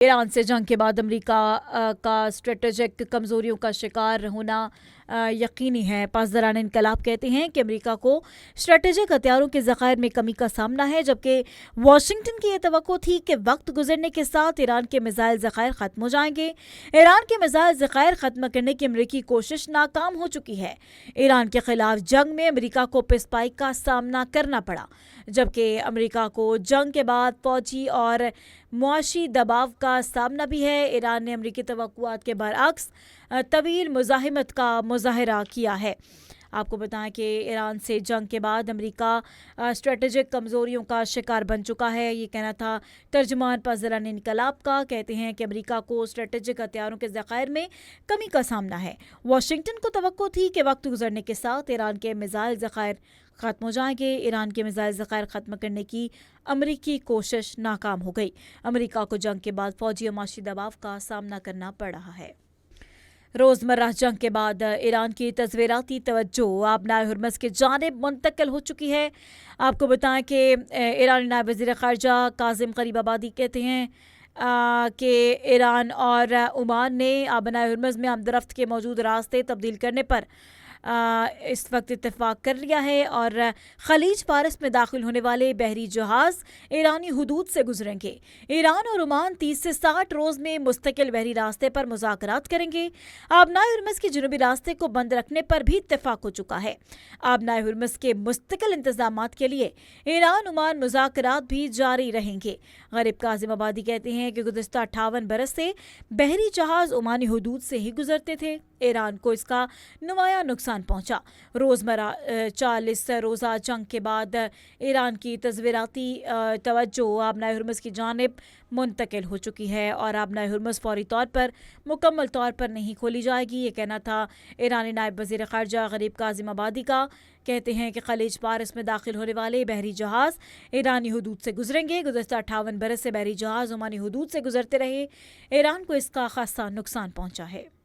Iran से जंग के बाद अमेरिका का स्ट्रेटेजिक कमज़ोरियों का शिकार होना यकीनी है। पासदारान इनकलाब कहते हैं कि अमेरिका को स्ट्रेटेजिक हथियारों के ज़खायर में कमी का सामना है, जबकि वाशिंगटन की यह तवक्को थी कि वक्त गुजरने के साथ ईरान के मिसाइल ज़खायर ख़त्म हो जाएंगे। ईरान के मिसाइल ज़खायर ख़त्म करने की अमेरिकी कोशिश नाकाम हो चुकी है। ईरान के खिलाफ जंग में अमेरिका को पिसपाई का सामना करना पड़ा, जबकि अमेरिका को जंग के बाद फौजी और मुआशी दबाव का सामना भी है। ईरान ने अमेरिकी तवक्कुआत के बरअक्स तवील मुज़ाहिमत का मुज़ाहरा किया है। आपको बताएं कि ईरान से जंग के बाद अमेरिका स्ट्रेटेजिक कमज़ोरियों का शिकार बन चुका है। ये कहना था तर्जुमान पासदारान इनकलाब का। कहते हैं कि अमेरिका को स्ट्रेटेजिक हथियारों के ज़खायर में कमी का सामना है। वाशिंगटन को तवक्को थी कि वक्त गुजरने के साथ ईरान के मिसाइल ज़खायर ख़त्म हो जाएंगे। ईरान के मिसाइल ज़खायर ख़त्म करने की अमेरिकी कोशिश नाकाम हो गई। अमेरिका को जंग के बाद फौजी और माशी दबाव का सामना करना पड़ रहा है। रोज़मर्रा जंग के बाद ईरान की तज़वीराती तवज्जो आबनाए हुर्मज़ की जानिब मुंतकिल हो चुकी है। आपको बताएं कि ईरानी नायब वज़ीर ख़ारजा काज़िम ग़रीबाबादी कहते हैं कि ईरान और ओमान ने आबनाए हुर्मज़ में आमदरफ्त के मौजूद रास्ते तब्दील करने पर इस वक्त इत्तेफाक कर लिया है और खलीज फारस में दाखिल होने वाले बहरी जहाज़ ईरानी हुदूद से गुजरेंगे। ईरान और ओमान 30 से 60 रोज़ में मुस्तकिल बहरी रास्ते पर मुज़ाकरात करेंगे। आबनाए हुर्मज़ के जनूबी रास्ते को बंद रखने पर भी इत्तेफाक हो चुका है। आबनाए हुर्मज़ के मुस्तकिल इंतज़ामात के लिए ईरान ओमान मुज़ाकरात भी जारी रहेंगे। ग़रीब काज़िम आबादी कहते हैं कि गुज़िश्ता 58 बरस से बहरी जहाज़ ओमानी हुदूद से ही गुजरते थे। ईरान को इसका नुमाया नुकसान पहुंचा। रोज़मर्रा 40 रोज़ा जंग के बाद ईरान की तज़वीराती तवज्जो आबनाए हुर्मज़ की जानिब मुंतकिल हो चुकी है और आबनाए हुर्मज़ फौरी तौर पर मुकम्मल तौर पर नहीं खोली जाएगी। ये कहना था ईरानी नायब वज़ीर ख़ारजा ग़रीब काज़िम आबादी का। कहते हैं कि खलीज फारस में दाखिल होने वाले बहरी जहाज़ ईरानी हुदूद से गुजरेंगे। गुज़श्ता 58 बरस से बहरी जहाज़ ओमानी हुदूद से गुजरते रहे। ईरान को इसका खासा नुकसान पहुंचा है।